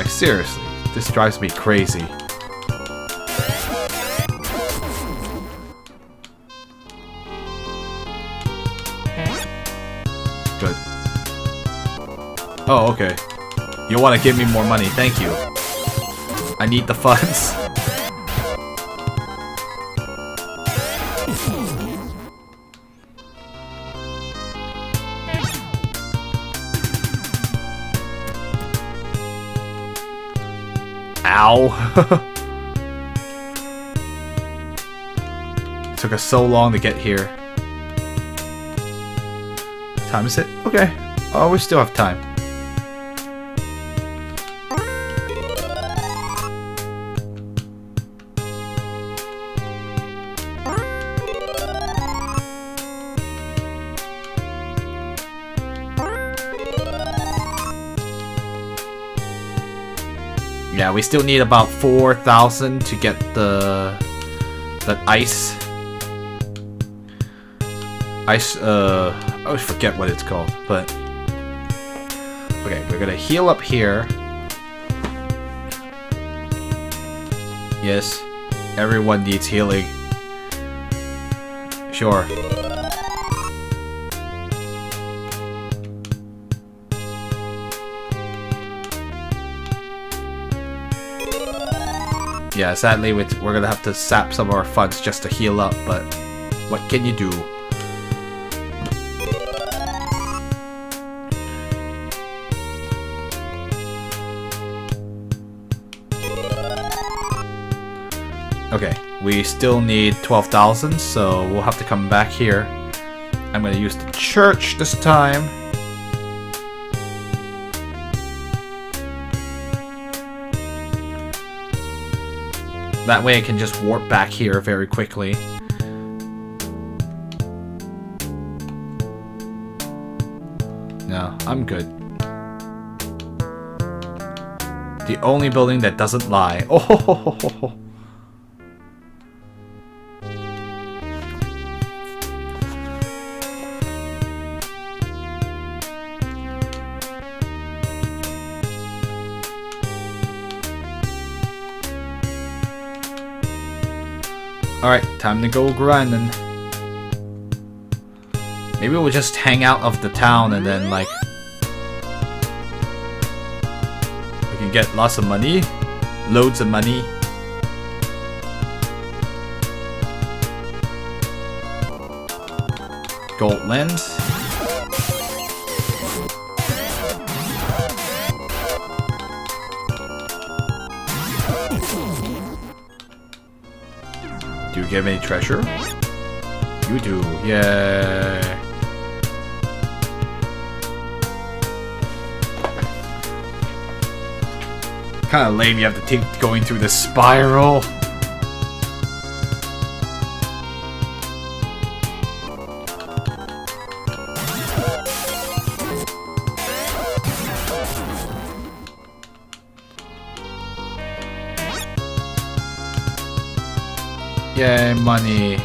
Like, seriously, this drives me crazy. Good. Oh, okay. You want to give me more money, thank you. I need the funds. Ow. Took us so long to get here. What time is it? Okay. Oh, we still have time. Yeah, we still need about 4,000 to get that ice. I always forget what it's called, but okay, we're gonna heal up here. Yes, everyone needs healing. Sure. Yeah, sadly we're gonna have to sap some of our funds just to heal up, but what can you do? Okay, we still need 12,000, so we'll have to come back here. I'm gonna use the church this time. That way I can just warp back here very quickly. No, I'm good. The only building that doesn't lie. Oh. Alright, time to go grinding. Maybe we'll just hang out of the town and then, like, we can get lots of money. Loads of money. Gold lens. Do you give any treasure? You do, yeah. Kind of lame you have to take going through the spiral. Yay, money.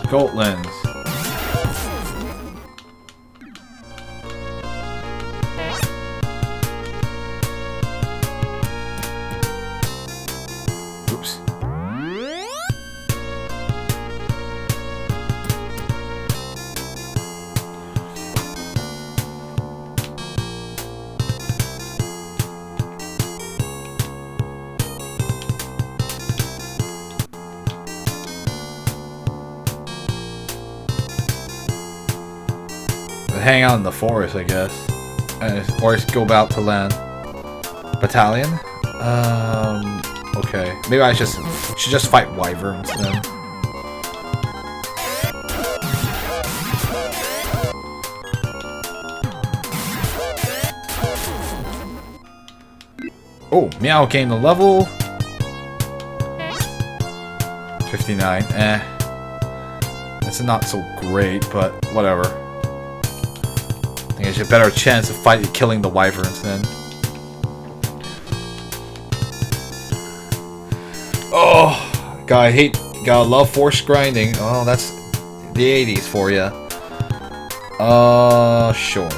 Gold lens. Oops. Hang out in the forest, I guess, or just go out to land. Battalion? Okay. Maybe I should just fight wyverns then. Oh, Meow gained a level. 59. That's not so great, but whatever. I think I should have a better chance of killing the wyverns then. Oh, gotta love forced grinding. Oh, that's the 80s for you. Sure.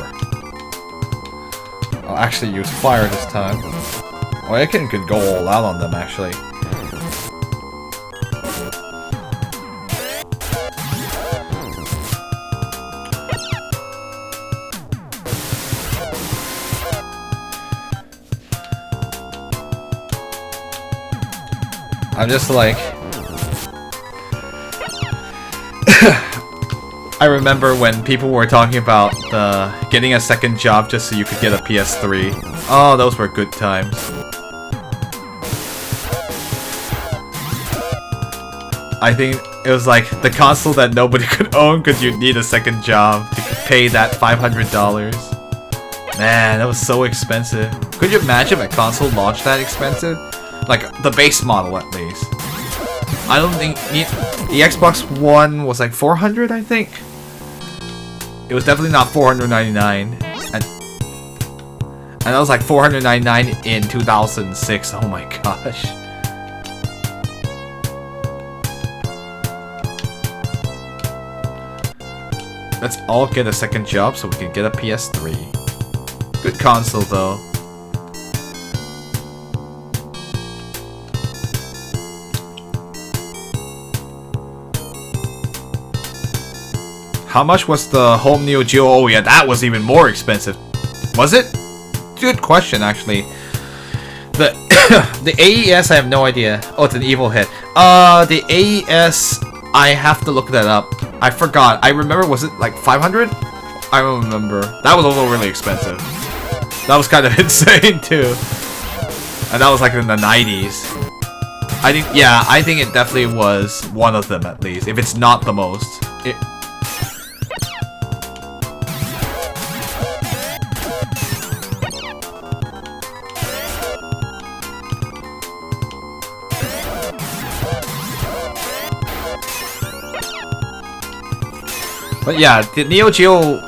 I'll actually use fire this time. Oh, I can go all out on them, actually. I'm just like... I remember when people were talking about getting a second job just so you could get a PS3. Oh, those were good times. I think it was like the console that nobody could own because you'd need a second job to pay that $500. Man, that was so expensive. Could you imagine if a console launched that expensive? Like, the base model, at least. I don't think... The Xbox One was like 400, I think? It was definitely not 499. And that was like 499 in 2006. Oh my gosh. Let's all get a second job so we can get a PS3. Good console, though. How much was the home Neo Geo? Oh yeah, that was even more expensive. Was it? Good question, actually. The the AES, I have no idea. Oh, it's an evil head. The AES, I have to look that up. I forgot. I remember, was it like 500? I don't remember. That was also really expensive. That was kind of insane too. And that was like in the 90s. I think, yeah, I think it definitely was one of them at least, if it's not the most. But yeah, the Neo Geo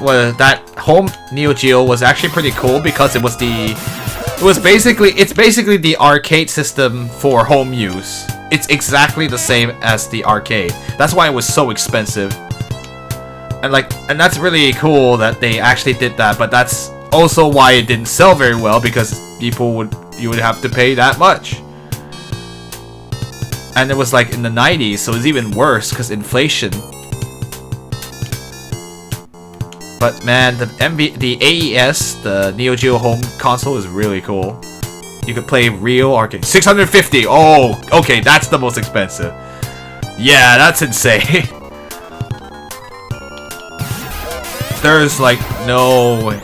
was that home Neo Geo was actually pretty cool because it's basically the arcade system for home use. It's exactly the same as the arcade. That's why it was so expensive. And that's really cool that they actually did that, but that's also why it didn't sell very well because you would have to pay that much. And it was like in the 90s, so it's even worse because inflation. But man, the AES, the Neo Geo home console, is really cool. You could play real arcade. 650! Oh, okay, that's the most expensive. Yeah, that's insane. There's like no way.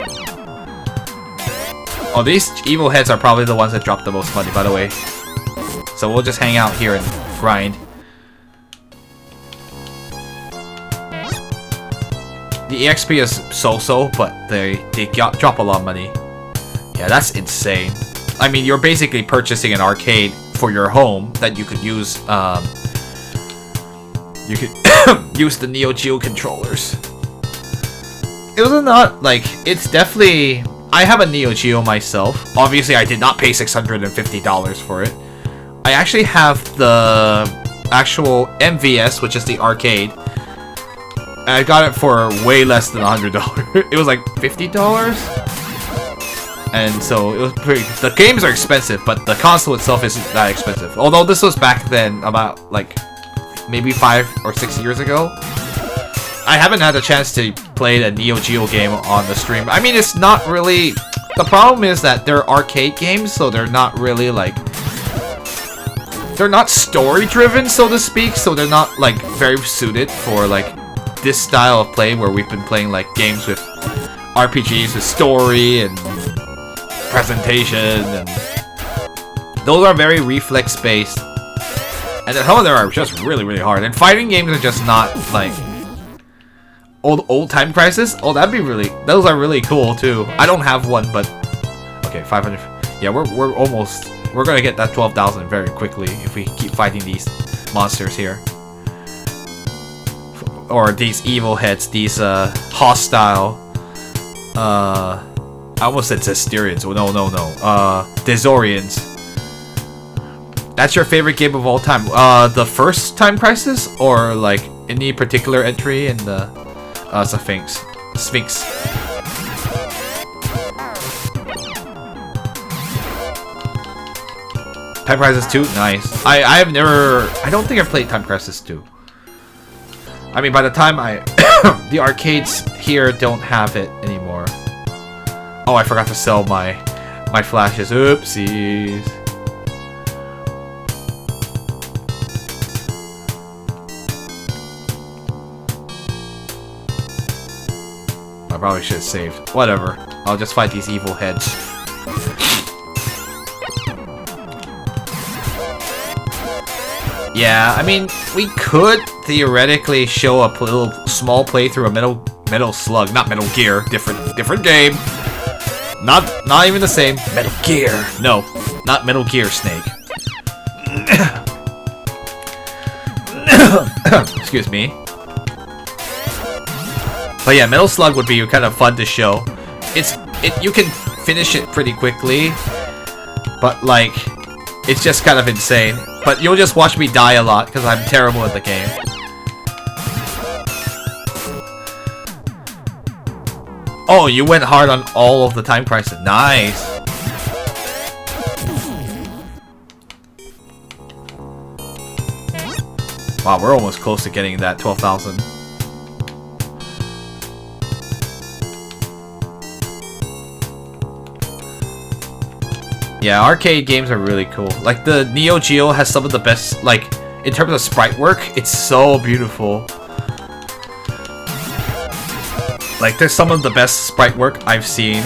Oh, these evil heads are probably the ones that drop the most money, by the way. So we'll just hang out here and grind. The EXP is so-so, but they drop a lot of money. Yeah, that's insane. I mean, you're basically purchasing an arcade for your home that you could use. You could use the Neo Geo controllers. It was not like it's definitely. I have a Neo Geo myself. Obviously, I did not pay $650 for it. I actually have the actual MVS, which is the arcade. I got it for way less than $100. It was like $50, and so it was pretty. The games are expensive, but the console itself isn't that expensive. Although this was back then, about like maybe 5 or 6 years ago. I haven't had a chance to play a Neo Geo game on the stream. I mean, it's not really. The problem is that they're arcade games, so they're not really like. They're not story-driven, so to speak. So they're not like very suited for like. This style of play where we've been playing like games with RPGs with story and presentation, and those are very reflex based, and some of them are just really hard, and fighting games are just not like old Time Crisis. Oh, that'd be those are really cool too. I don't have one, but okay, 500. Yeah, we're gonna get that 12,000 very quickly if we keep fighting these monsters here. Or these evil heads, these hostile I almost said Zesterians. Oh, no. Desorians. That's your favorite game of all time. The first Time Crisis, or like any particular entry in the Sphinx. Time Crisis 2? Nice. I've never... I don't think I've played Time Crisis 2. I mean, by the time I... the arcades here don't have it anymore. Oh, I forgot to sell my flashes. Oopsies. I probably should have saved. Whatever. I'll just fight these evil heads. Yeah, I mean, we could theoretically show a little small playthrough of Metal Slug, not Metal Gear, different game. Not even the same. Metal Gear. No, not Metal Gear Snake. Excuse me. But yeah, Metal Slug would be kind of fun to show. You can finish it pretty quickly, but like, it's just kind of insane. But you'll just watch me die a lot because I'm terrible at the game. Oh, you went hard on all of the Time Crisis. Nice. Wow, we're almost close to getting that 12,000. Yeah, arcade games are really cool. Like, the Neo Geo has some of the best, like, in terms of sprite work, it's so beautiful. Like, there's some of the best sprite work I've seen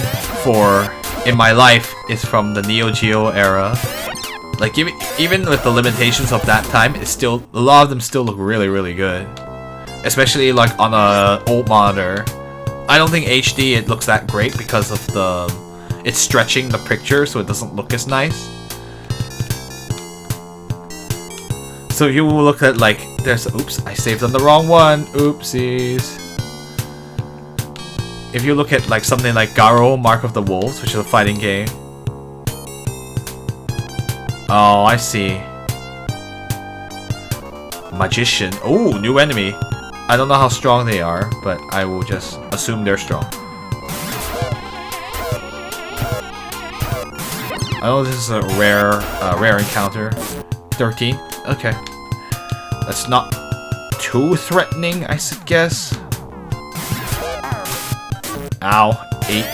in my life is from the Neo Geo era. Like, even with the limitations of that time, it's still, a lot of them still look really, really good. Especially, like, on a old monitor. I don't think HD, it looks that great because of it's stretching the picture so it doesn't look as nice. So you will look at, like, oops, I saved on the wrong one. Oopsies. If you look at, like, something like Garo, Mark of the Wolves, which is a fighting game. Oh, I see. Magician. Oh, new enemy. I don't know how strong they are, but I will just assume they're strong. I know this is a rare encounter. 13. Okay. That's not too threatening, I guess. Ow. 8.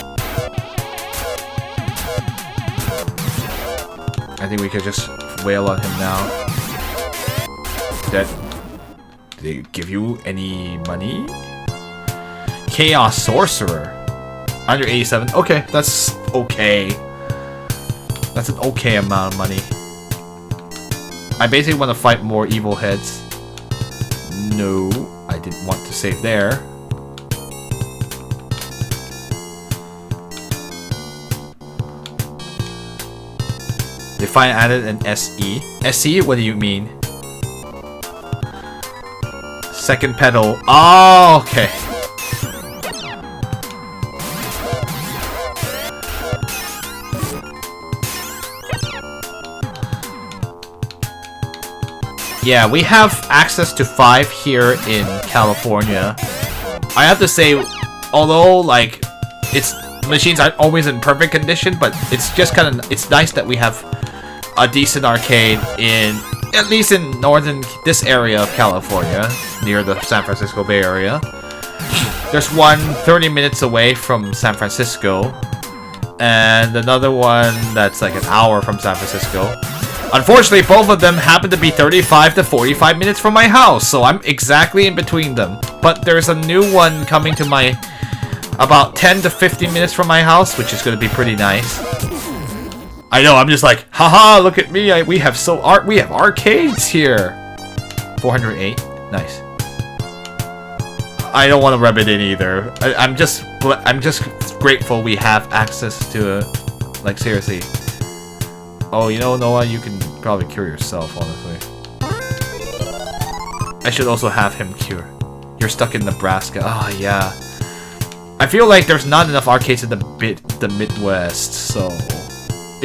I think we could just wail on him now. Did they give you any money? Chaos Sorcerer. 187. Okay, that's okay. That's an okay amount of money. I basically want to fight more evil heads. No, I didn't want to save there. They finally added an SE. SE? What do you mean? Second pedal. Oh, okay. Yeah, we have access to 5 here in California. I have to say, although, like, machines aren't always in perfect condition, but it's just kind of, it's nice that we have a decent arcade at least in this area of California, near the San Francisco Bay Area. There's one 30 minutes away from San Francisco, and another one that's like an hour from San Francisco. Unfortunately, both of them happen to be 35 to 45 minutes from my house, so I'm exactly in between them. But there's a new one coming to about 10 to 15 minutes from my house, which is going to be pretty nice. I know, I'm just like, haha, look at me, we have arcades here. 408, nice. I don't want to rub it in either. I'm just grateful we have access to it. Like, seriously. Oh, you know, Noah, you can probably cure yourself, honestly. I should also have him cure. You're stuck in Nebraska. Oh, yeah. I feel like there's not enough arcades in the Midwest, so...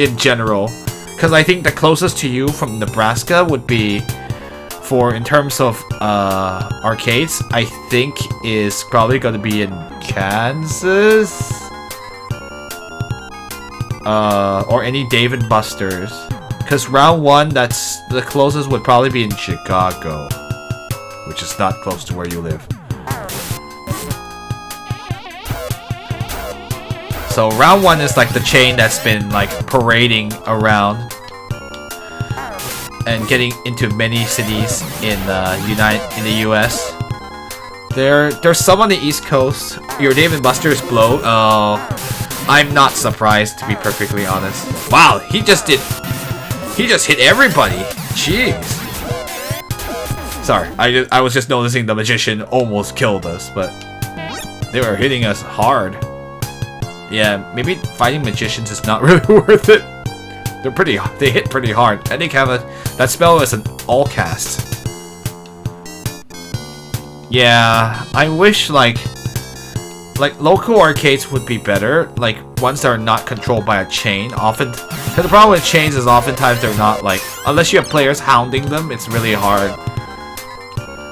in general. Because I think the closest to you from Nebraska would be... in terms of arcades, I think is probably going to be in Kansas? Or any Dave & Buster's. Because round 1, that's the closest would probably be in Chicago, which is not close to where you live. So round 1 is like the chain that's been like parading around and getting into many cities in the US. There's some on the East Coast. Your Dave and Buster's blow. I'm not surprised, to be perfectly honest. Wow, he just hit everybody. Jeez. Sorry, I was just noticing the magician almost killed us, but they were hitting us hard. Yeah, maybe fighting magicians is not really worth it. They hit pretty hard. I think that spell is an all cast. Yeah, I wish like local arcades would be better, like ones that are not controlled by a chain. Often, cause the problem with chains is oftentimes they're not like, unless you have players hounding them, it's really hard.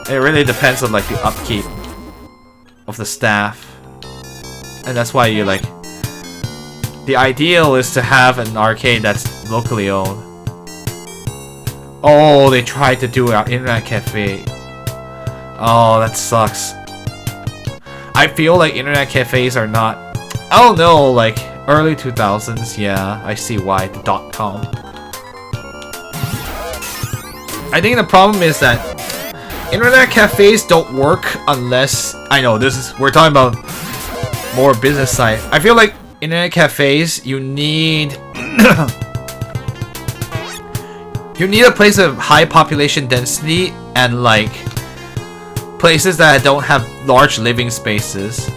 It really depends on like the upkeep of the staff, and that's why you like. The ideal is to have an arcade that's locally owned. Oh, they tried to do our internet cafe. Oh, that sucks. I feel like internet cafes are not... I don't know, like, early 2000s, yeah, I see why, the .com. I think the problem is that internet cafes don't work unless... I know, we're talking about more business side. I feel like internet cafes, you need... you need a place of high population density and, like... places that don't have large living spaces.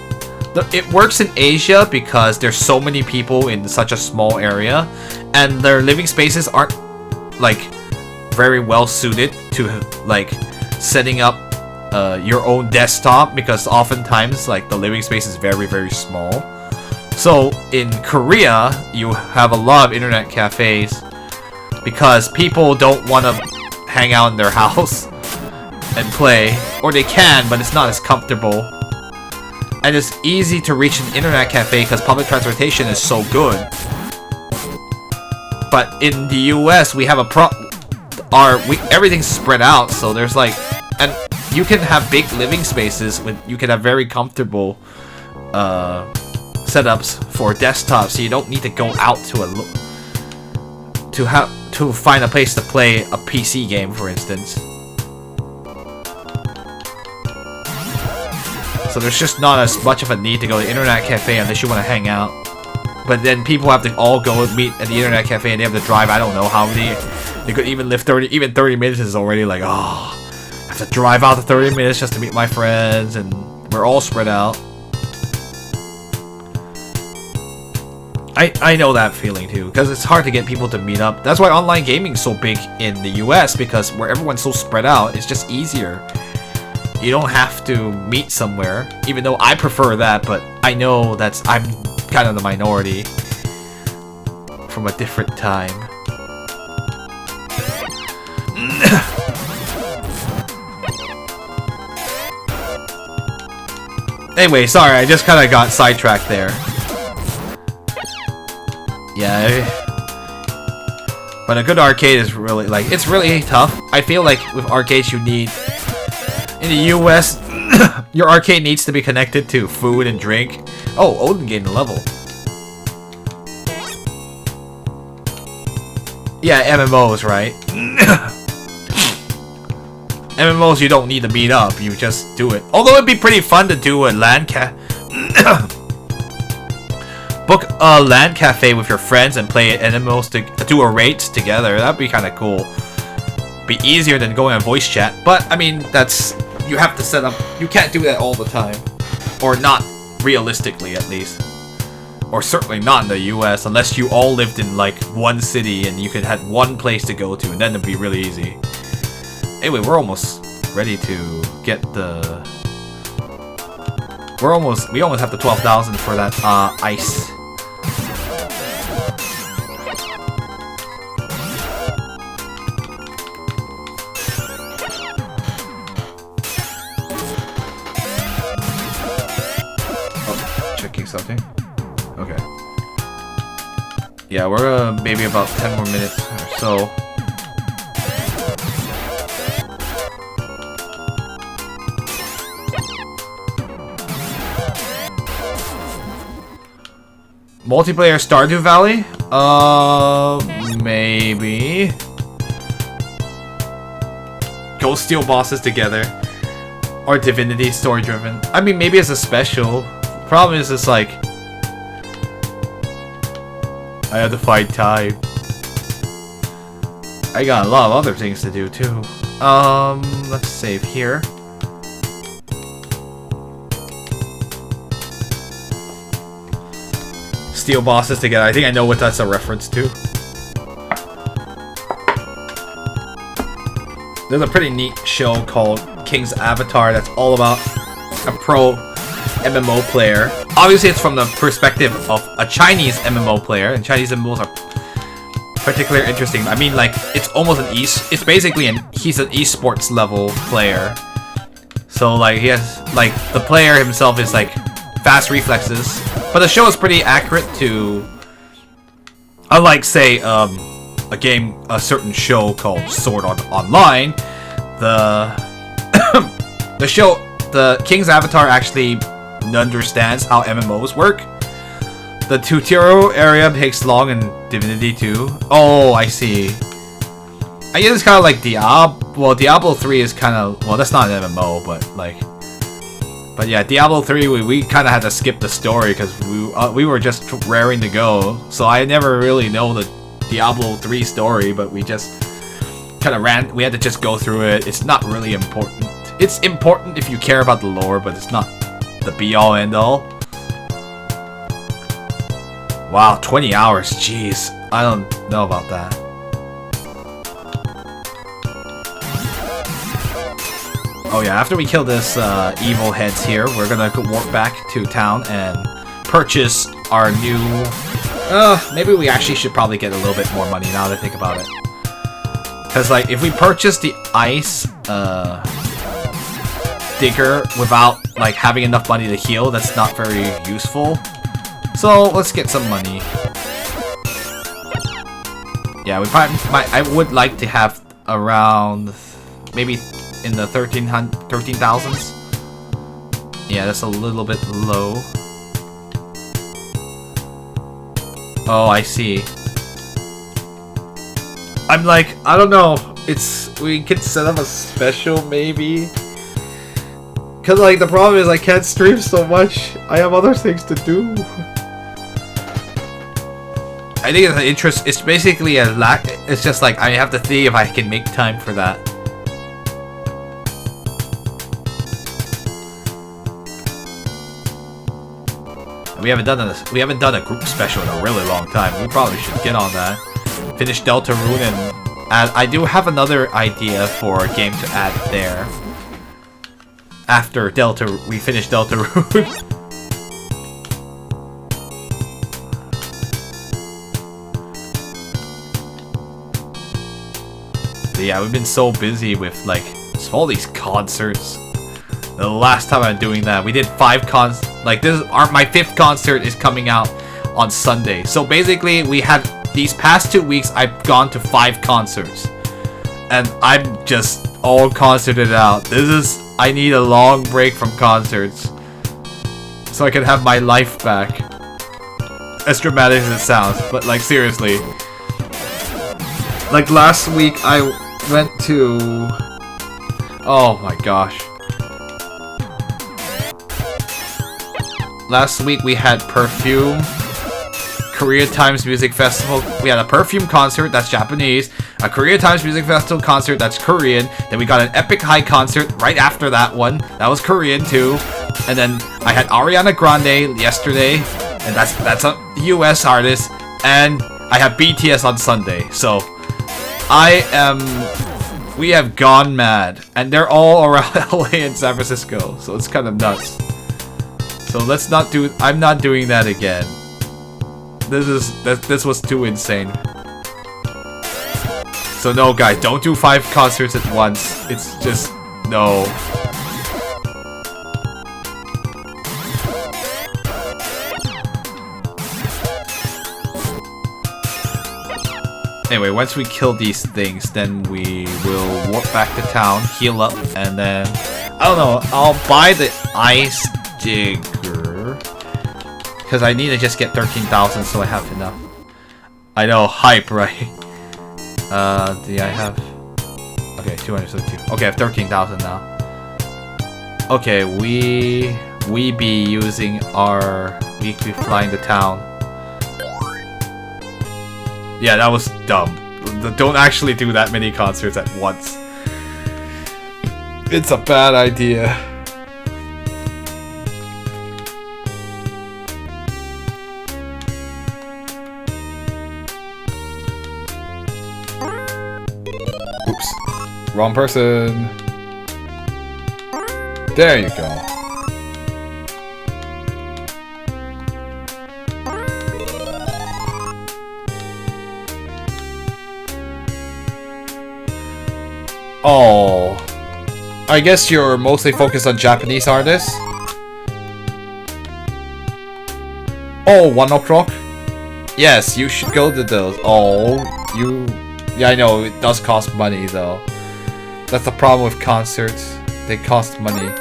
It works in Asia because there's so many people in such a small area, and their living spaces aren't like very well suited to like setting up your own desktop, because oftentimes like the living space is very, very small. So in Korea, you have a lot of internet cafes because people don't want to hang out in their house and play, or they can, but it's not as comfortable. And it's easy to reach an internet cafe because public transportation is so good. But in the US, we have everything's spread out, so there's like, and you can have big living spaces with, you can have very comfortable setups for desktops, so you don't need to go out to find a place to play a PC game, for instance. So there's just not as much of a need to go to the internet cafe unless you want to hang out. But then people have to all go and meet at the internet cafe, and they have to drive, I don't know how many. They could even live 30 minutes is already like, oh, I have to drive out to 30 minutes just to meet my friends, and we're all spread out. I know that feeling too, because it's hard to get people to meet up. That's why online gaming is so big in the US, because where everyone's so spread out, it's just easier. You don't have to meet somewhere, even though I prefer that, but I know I'm kind of the minority from a different time. Anyway, sorry, I just kind of got sidetracked there. Yeah, but a good arcade is really, like, it's really tough. I feel like with arcades you need... In the US, your arcade needs to be connected to food and drink. Oh, Odin gained a level. Yeah, MMOs, right? MMOs, you don't need to meet up, you just do it. Although it'd be pretty fun to do a book a LAN cafe with your friends and play MMOs to do a raids together. That'd be kind of cool. Be easier than going on voice chat, but I mean, you have to set up, you can't do that all the time, or not realistically at least, or certainly not in the US, unless you all lived in like one city and you could have one place to go to, and then it'd be really easy. Anyway, we're almost ready to get the, we almost have the 12,000 for that ice. Something? Okay. Yeah, we're maybe about 10 more minutes or so. Multiplayer Stardew Valley? Maybe. Go steal bosses together. Or Divinity story driven. I mean, maybe it's a special. Problem is, it's like I have to find time. I got a lot of other things to do too. Let's save here. Steal bosses together. I think I know what that's a reference to. There's a pretty neat show called King's Avatar that's all about a pro MMO player. Obviously, it's from the perspective of a Chinese MMO player, and Chinese MMOs are particularly interesting. I mean, like, it's almost an it's basically he's an esports level player. So, like, he has, like, the player himself is, like, fast reflexes. But the show is pretty accurate to, unlike, say, a certain show called Sword Art Online, the King's Avatar actually understands how MMOs work. The tutorial area takes long in Divinity 2. Oh, I see. I guess it's kind of like Diablo. Well, Diablo 3 is kind of, well, that's not an MMO, but like, but yeah, Diablo 3 we kind of had to skip the story because we were just raring to go. So I never really know the Diablo 3 story, but we just kind of we had to just go through it. It's not really important. It's important if you care about the lore, but it's not the be-all end-all. Wow, 20 hours, jeez. I don't know about that. Oh yeah, after we kill this evil heads here, we're gonna warp back to town and purchase our new... maybe we actually should probably get a little bit more money now that I think about it. Because, like, if we purchase the ice digger without, like, having enough money to heal, that's not very useful. So, let's get some money. Yeah, I would like to have around, maybe in the 13,000s. Yeah, that's a little bit low. Oh, I see. I'm like, I don't know. We could set up a special maybe. Cause like the problem is I can't stream so much. I have other things to do. I think it's an interest. It's basically a lack. It's just like I have to see if I can make time for that. We haven't done this. We haven't done a group special in a really long time. We probably should get on that. Finish Deltarune, and I do have another idea for a game to add there. After we finish Deltarune. But yeah, we've been so busy with like all these concerts. The last time I'm doing that, we did 5 cons. Like my 5th concert is coming out on Sunday. So basically, we had these past 2 weeks. I've gone to 5 concerts, and I'm just all concerted out. I need a long break from concerts so I can have my life back. As dramatic as it sounds, but like seriously. Like last week, I went to. Oh my gosh. Last week we had Perfume, Korea Times Music Festival. We had a Perfume concert, that's Japanese. A Korea Times Music Festival concert, that's Korean. Then we got an Epic High concert right after that one. That was Korean too. And then I had Ariana Grande yesterday, and that's a US artist. And I have BTS on Sunday. So we have gone mad, and they're all around LA and San Francisco. So it's kind of nuts. So let's not do. I'm not doing that again. This was too insane. So no, guys, don't do 5 concerts at once. It's just no. Anyway, once we kill these things, then we will warp back to town, heal up, and then... I don't know, I'll buy the ice digger. Because I need to just get 13,000 so I have enough. I know, hype, right? Do I have... Okay, 272. Okay, I have 13,000 now. Okay, we be using our... We be flying to town. Yeah, that was dumb. Don't actually do that many concerts at once. It's a bad idea. Oops. Wrong person. There you go. Oh, I guess you're mostly focused on Japanese artists. Oh, 1 o'clock? Yes, you should go to those. Oh, you... Yeah, I know, it does cost money though. That's the problem with concerts. They cost money.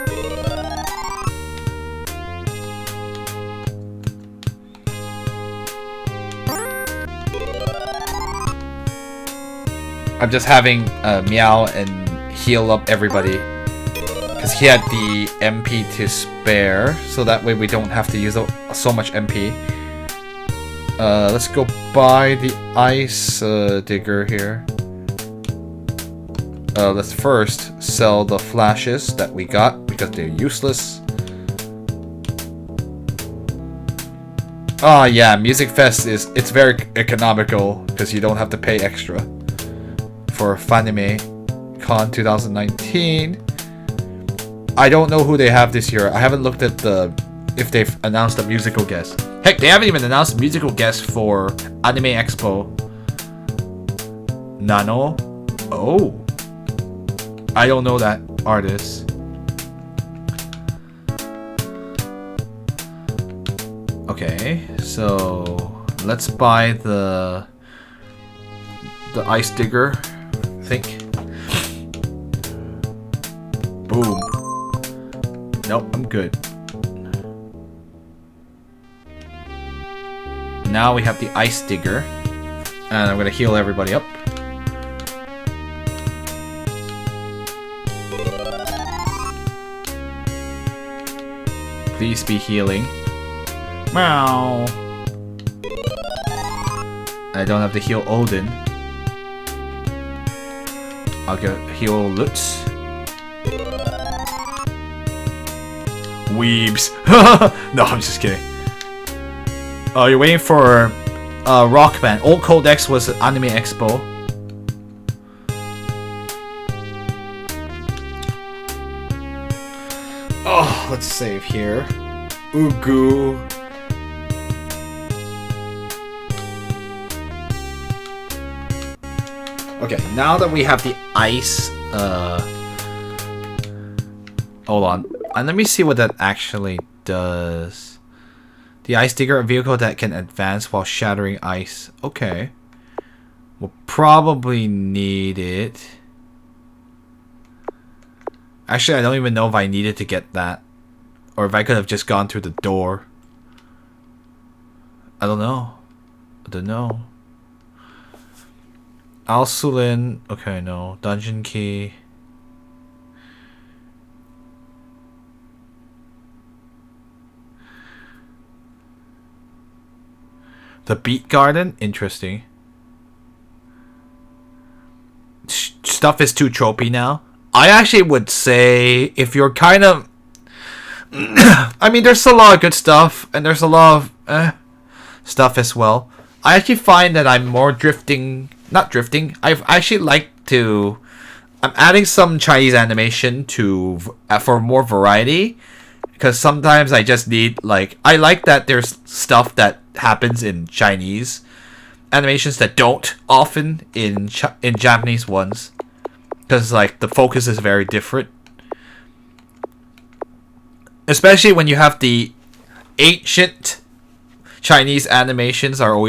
I'm just having Meow and heal up everybody. Because he had the MP to spare. So that way we don't have to use so much MP. Let's go buy the ice digger here. Let's first sell the flashes that we got. Because they're useless. Oh yeah, Music Fest it's very economical. Because you don't have to pay extra. For Fanime Con 2019. I don't know who they have this year. I haven't looked at if they've announced a musical guest. Heck, they haven't even announced a musical guest for Anime Expo. Nano? Oh. I don't know that artist. Okay, so let's buy the ice digger. Think. Boom. Nope, I'm good. Now we have the ice digger. And I'm gonna heal everybody up. Please be healing. Meow. I don't have to heal Odin. I'll go heal Lutz. Weebs. No, I'm just kidding. Oh, you're waiting for Rock Band. Old Codex was Anime Expo. Oh, let's save here. Ugu. Okay, now that we have the ice, hold on. And let me see what that actually does. The ice digger, a vehicle that can advance while shattering ice. Okay. We'll probably need it. Actually, I don't even know if I needed to get that. Or if I could have just gone through the door. I don't know. I don't know. Alsulin. Okay, no. Dungeon key. The Beat Garden? Interesting. Stuff is too tropey now. I actually would say if you're kind of... I mean, there's a lot of good stuff. And there's a lot of stuff as well. I actually find that I'm more drifting... Not drifting. I've actually like to... I'm adding some Chinese animation to for more variety. Because sometimes I just need, like... I like that there's stuff that happens in Chinese animations that don't often in Japanese ones. Because, like, the focus is very different. Especially when you have the ancient Chinese animations are always